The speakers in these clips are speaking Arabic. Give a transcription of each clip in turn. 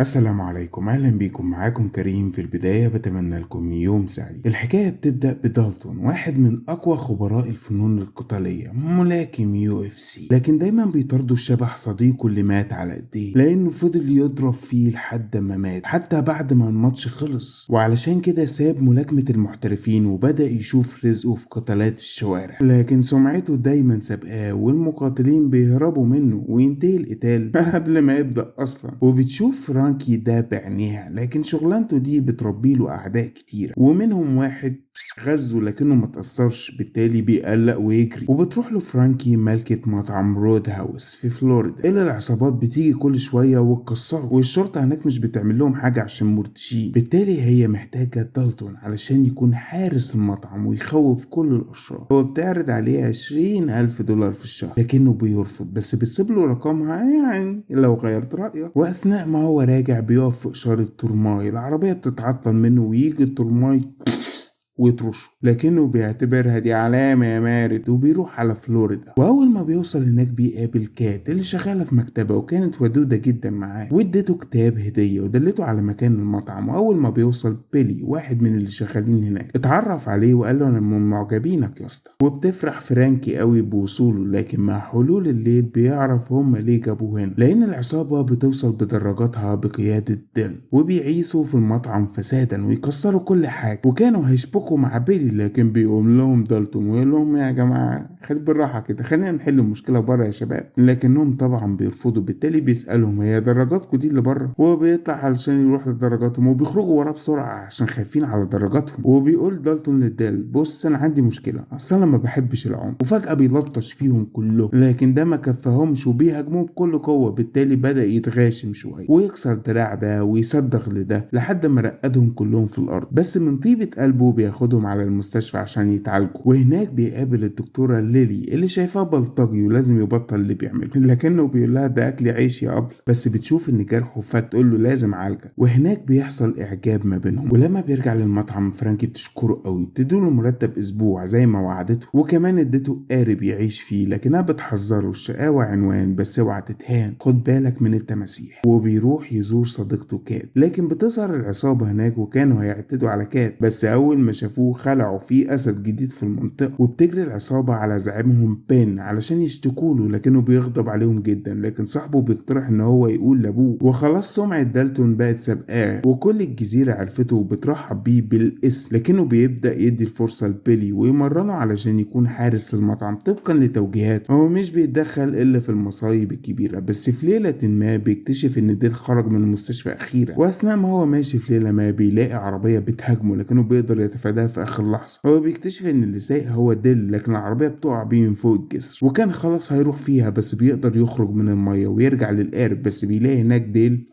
السلام عليكم، أهلا بيكم. معاكم كريم. في البداية بتمنى لكم يوم سعيد. الحكاية بتبدأ بدالتون، واحد من أقوى خبراء الفنون القتالية، ملاكم UFC، لكن دايما بيطاردوا الشبح صديقه اللي مات على ايديه، لأنه فضل يضرب فيه لحد ما مات حتى بعد ما الماتش خلص. وعلشان كده ساب ملاكمة المحترفين وبدأ يشوف رزقه في قتالات الشوارع، لكن سمعته دايما سابقاه والمقاتلين بيهربوا منه وينتهي القتال قبل ما يبدأ أصلا. وبتشوف فرانكي ده بعينيها، لكن شغلانته دي بتربيله أعداء كتير، ومنهم واحد غزه لكنه ما تأثرش، بالتالي بيقلق ويجري. وبتروح له فرانكي ملكة مطعم رود هاوس في فلوريدا، اللي العصابات بتيجي كل شوية وتكسره، والشرطة هناك مش بتعمل لهم حاجة عشان مرتشين. بالتالي هي محتاجة دالتون علشان يكون حارس المطعم ويخوف كل الأشرار. هو بتعرض عليه 20,000 دولار في الشهر، لكنه بيرفض، بس بتسيب له رقمها يعني لو غيرت رأيك. وأثناء ما هو راجع بيقف في إشارة ترماي، العربية بتتعطل منه ويجي الترماي ويطرشه، لكنه بيعتبرها دي علامة يا مارد، وبيروح على فلوريدا. وأول ما بيوصل هناك بيقابل كات اللي شغالة في مكتبة، وكانت ودودة جدا معاه وادته كتاب هدية ودلته على مكان المطعم. وأول ما بيوصل بيلي، واحد من اللي شغالين هناك، اتعرف عليه وقال له أنا من معجبينك يا اسطى. وبتفرح فرانكي قوي بوصوله، لكن مع حلول الليل بيعرف هم ليه جابوه هنا، لأن العصابة بتوصل بدراجاتها بقيادة ديل، وبيعيثوا في المطعم فسادا ويكسروا كل حاجة. وكانوا هيشبكوا مع بيلي، لكن بيقوم لهم دالتون ويقول لهم يا جماعة خلي بالراحة كده، خلينا نحل المشكلة بره يا شباب. لكنهم طبعا بيرفضوا، بالتالي بيسألهم هي درجاتكم دي اللي بره؟ هو بيطلع علشان يروح لدرجاتهم، وبيخرجوا وراه بسرعة عشان خايفين على درجاتهم. وبيقول دالتون للديل بص أنا عندي مشكلة، أصلا أنا ما بحبش العنف. وفجأة بيلطش فيهم كلهم، لكن ده ما كفاهمش وبيهاجموه بكل قوة. بالتالي بدأ يتغاشم شوية ويكسر دراع ده ويصدق لده لحد ما رقدهم كلهم في الأرض. بس من طيبة قلبه بياخدهم على المستشفى عشان يتعالجوا. وهناك بيقابل الدكتورة ليلي اللي شايفاه بلطجي ولازم يبطل اللي بيعمله، لكنه بيقول لها ده أكل عيش يا أبل. بس بتشوف إن جرحه فتقول له لازم أعالجك. وهناك بيحصل إعجاب ما بينهم. ولما بيرجع للمطعم فرانكي بتشكره قوي، بتديله مرتب أسبوع زي ما وعدته، وكمان اديته قارب يعيش فيه، لكنها بتحذره الشقاوة عنوان بس اوعى تتهان، خد بالك من التماسيح. وبيروح يزور صديقته كات، لكن بتظهر العصابة هناك وكانوا هيعتدوا على كات، بس أول ما شافوه خلعوا فيه أسد جديد في المنطقة. وبتجري العصابة على زعيمهم بين علشان يشتكوله، لكنه بيغضب عليهم جدا، لكن صاحبه بيقترح ان هو يقول لابوه. وخلاص سمعة دالتون بقت سابقاه وكل الجزيرة عرفته وبترحب بيه بالاسم، لكنه بيبدأ يدي الفرصة لبيلي ويمرنه علشان يكون حارس المطعم طبقا لتوجيهاته. هو مش بيتدخل الا في المصايب الكبيرة. بس في ليلة ما بيكتشف ان ديل خرج من المستشفى اخيرا، واثناء ما هو ماشي في ليلة ما بيلاقي عربية بتهاجمه، لكنه بيقدر يتفاداها في اخر لحظة. هو بيكتشف ان اللي سايق هو ديل، لكن العربية بتقع بيه من فوق الجسر، وكان خلاص هيروح فيها بس بيقدر يخرج من المية ويرجع للقارب. بس بيلاقي هناك ديل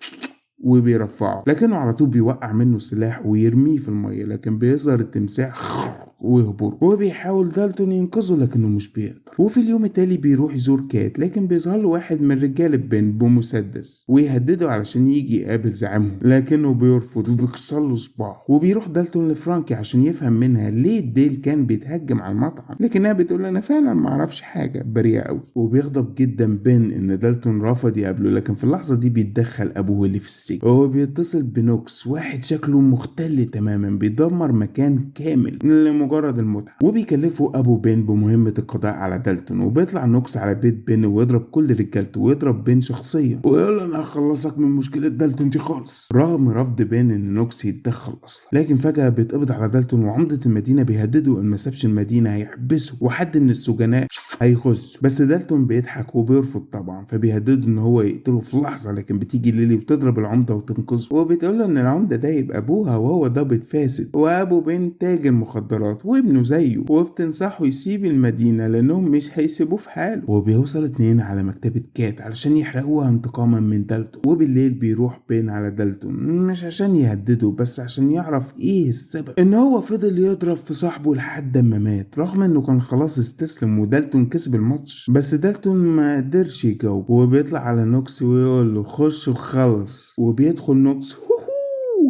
وبيرفعه، لكنه على طول بيوقع منه السلاح ويرميه في المية، لكن بيظهر التمساح ويهبر. وبيحاول دالتون ينقذه لكنه مش بيقدر. وفي اليوم التالي بيروح يزور كات، لكن بيظهر له واحد من رجال بن بمسدس ويهدده علشان يجي يقابل زعيمهم، لكنه بيرفض وبيكسر له صباعه. وبيروح دالتون لفرانكي عشان يفهم منها ليه ديل كان بيتهجم على المطعم، لكنها بتقول انا فعلا ما اعرفش حاجه، بريئه قوي. وبيغضب جدا بن ان دالتون رفض يقابله، لكن في اللحظه دي بيتدخل ابوه اللي في السجن، وهو بيتصل بنوكس، واحد شكله مختل تماما بيدمر مكان كامل لمجرد المتعة. وبيكلفه ابو بن بمهمة القضاء على دالتون. وبيطلع نوكس على بيت بن ويضرب كل رجالته ويضرب بن شخصيا ويقول انا هخلصك من مشكلة دالتون دي خالص، رغم رفض بن ان نوكس يتدخل اصلا. لكن فجأة بيتقبض على دالتون، وعمدة المدينة بيهددوا ان ما سابش المدينة هيحبسه وحد من السجناء هيغز. بس دالتون بيضحك وبيرفض طبعا، فبيهدده ان هو يقتله في لحظة. لكن بتيجي ليلي وتضرب العمدة وتنقذه، وبتقول له ان العمدة ده يبقى ابوها وهو ضابط فاسد، وابو بن تاجر مخدرات وابنه زيه، وبتنصحه يسيب المدينة لانهم مش هيسيبوه في حاله. وبيوصل اتنين على مكتبة كات علشان يحرقوها انتقاما من دالتون. وبالليل بيروح بين على دالتون، مش عشان يهدده بس عشان يعرف ايه السبب ان هو فضل يضرب في صاحبه لحد ما مات، رغم انه كان خلاص استسلم ودالتون كسب الماتش. بس دالتون ما قدرش يجاوب، وبيطلع على نوكس ويقول له خش وخلص. وبيدخل نوكس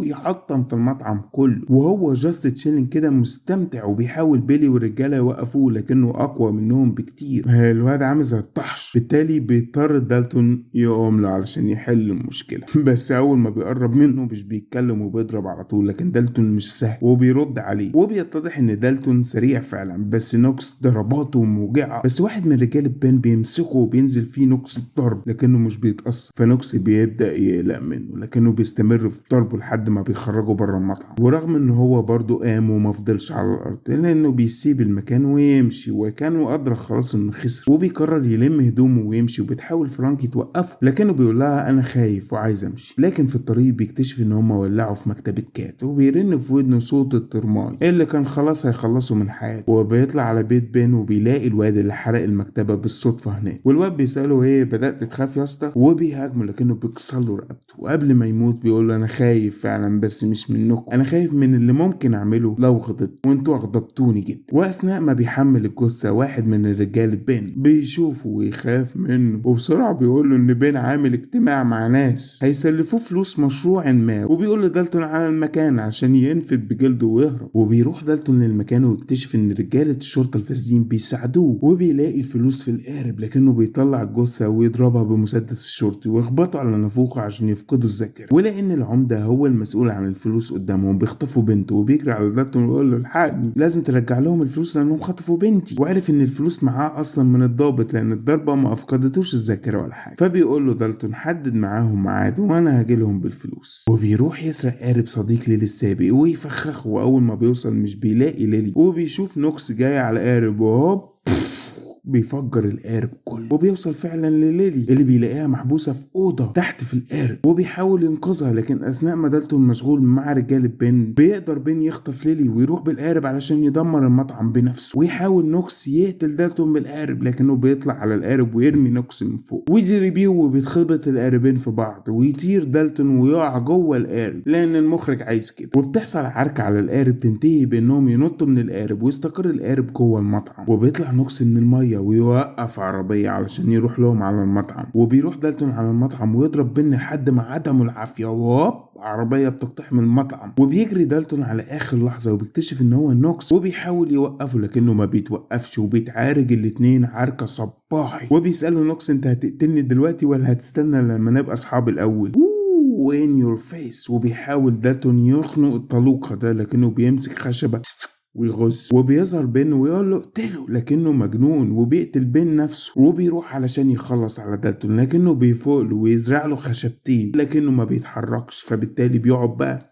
يحطم في المطعم كله، وهو جاست تشيلين كده مستمتع، وبيحاول بيلي والرجاله يوقفوه لكنه اقوى منهم بكتير. الواد عامل زي الطحش، بالتالي بيضطر دالتون يقوم له علشان يحل المشكله. بس اول ما بيقرب منه مش بيتكلم وبيضرب على طول، لكن دالتون مش سهل وبيرد عليه، وبيتضح ان دالتون سريع فعلا، بس نوكس ضرباته موجعه. بس واحد من رجال بين بيمسكه وبينزل فيه نوكس الضرب لكنه مش بيتأثر، فنوكس بيبدأ يقلق منه لكنه بيستمر في ضربه لحد ما بيخرجه بره المطعم. ورغم ان هو برضه قام وما فضلش على الارض لانه بيسيب المكان ويمشي، وكان أدرك خلاص انه خسر، وبيقرر يلم هدومه ويمشي. وبتحاول فرانكي توقفه لكنه بيقول لها انا خايف وعايز امشي. لكن في الطريق بيكتشف ان هم ولعوا في مكتبة كات، وبيرن في ودنه صوت الترماي اللي كان خلاص هيخلصه من حياته. وبيطلع على بيت بين وبيلاقي الواد اللي حرق المكتبة بالصدفة هناك، والواد بيسأله ايه بدأت تخاف يا اسطى، وبيهاجمه لكنه بيكسر له رقبته. وقبل ما يموت بيقول له انا خايف فعلا بس مش منكم، انا خايف من اللي ممكن اعمله لو غضبت، وانتوا غضبتوني جدا. واثناء ما بيحمل الجثة واحد من الرجال بين بيشوفه ويخاف منه، وبسرعة بيقول له ان بين عامل اجتماع مع ناس هيسلفوه فلوس مشروع ما، وبيقول له دالتون على المكان عشان ينفد بجلده ويهرب. وبيروح دالتون للمكان ويكتشف ان رجالة الشرطة الفاسدين بيساعدوه، وبيلاقي الفلوس في القارب لكنه بيطلع الجثة ويضربها بمسدس الشرطي ويخبطوا على نافوخه عشان يفقدوا الذاكرة. ولان العمدة هو المسؤول عن الفلوس قدامهم بيخطفوا بنته، وبيجري على دالتون ويقول له الحقني لازم ترجع لهم الفلوس لانهم خطفوا بنتي. وعرف ان الفلوس معاه اصلا من الضابط لان الضربة ما افقدتوش الذاكرة ولا حاجة. فبيقول له دالتون حدد معاهم ميعاد وانا هجيلهم بالفلوس. وبيروح يسرق قارب صديق ليلي السابق ويفخخه، واول ما بيوصل مش بيلاقي ليلي، وبيشوف نوكس جاي على قارب وهوب بيفجر القارب كله. وبيوصل فعلا لليلي اللي بيلاقيها محبوسة في أوضة تحت في القارب، وبيحاول ينقذها. لكن أثناء ما دالتون مشغول مع رجال بين بيقدر بين يخطف ليلي ويروح بالقارب علشان يدمر المطعم بنفسه. ويحاول نوكس يقتل دالتون بالقارب لكنه بيطلع على القارب ويرمي نوكس من فوق ويجري بيه، وبيتخبط القاربين في بعض ويطير دالتون ويقع جوه القارب لأن المخرج عايز كده. وبتحصل عركة على القارب تنتهي بأنهم ينطوا من القارب ويستقر القارب جوه المطعم. وبيطلع نوكس من المية ويوقف عربية علشان يروح لهم على المطعم. وبيروح دالتون على المطعم ويضرب بين لحد ما عدموا العافية، وهوب عربية بتقتحم المطعم. وبيجري دالتون على آخر لحظة وبيكتشف ان هو نوكس، وبيحاول يوقفه لكنه ما بيتوقفش، وبيتعارج الاتنين عركة صباحي. وبيسأله نوكس انت هتقتلني دلوقتي ولا هتستنى لما نبقى اصحاب الاول؟ وين يور فيس. وبيحاول دالتون يخنق الطلوقة ده لكنه بيمسك خشبة ويغز. وبيظهر بين ويقول له اقتله لكنه مجنون، وبيقتل بين نفسه. وبيروح علشان يخلص على دالتون لكنه بيفوق له ويزرع له خشبتين لكنه ما بيتحركش، فبالتالي بيقعد بقى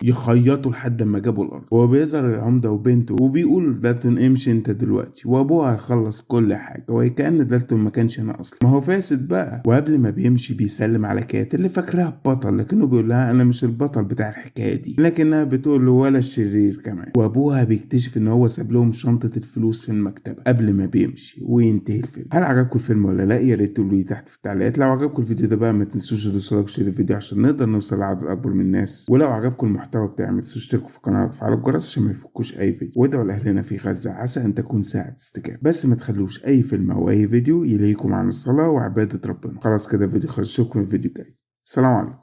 يخيطوا لحد ما جابوا الارض. وبيظهر العمده وبنته وبيقول دالتون امشي انت دلوقتي وابوها هيخلص كل حاجه، وكأن دالتون ما كانش هنا اصلا، ما هو فاسد بقى. وقبل ما بيمشي بيسلم على كات اللي فاكراها بطل لكنه بيقول لها انا مش البطل بتاع الحكايه دي، لكنها بتقول له ولا الشرير كمان. وابوها بيكتشف ان هو ساب لهم شنطه الفلوس في المكتبه قبل ما بيمشي وينتهي الفيلم. هل عجبكم الفيلم ولا لا؟ يا ريت تقولوا لي تحت في التعليقات. لو عجبكم الفيديو ده بقى ما تنسوش تدوسوا لايك وشير الفيديو عشان نقدر نوصل لعدد اكبر من الناس. ولو عجبكم المحتوى بتاعي ما تنسوش تشتركوا في القناه وتفعلوا الجرس عشان ما يفوتكوش اي فيديو. وادعوا لاهلنا في غزه عسى ان تكون ساعه استجابه. بس ما تخلوش اي فيلم او اي فيديو يلهيكم عن الصلاه وعباده ربنا. خلاص كده الفيديو خلص، اشوفكم في الفيديو الجاي. السلام عليكم.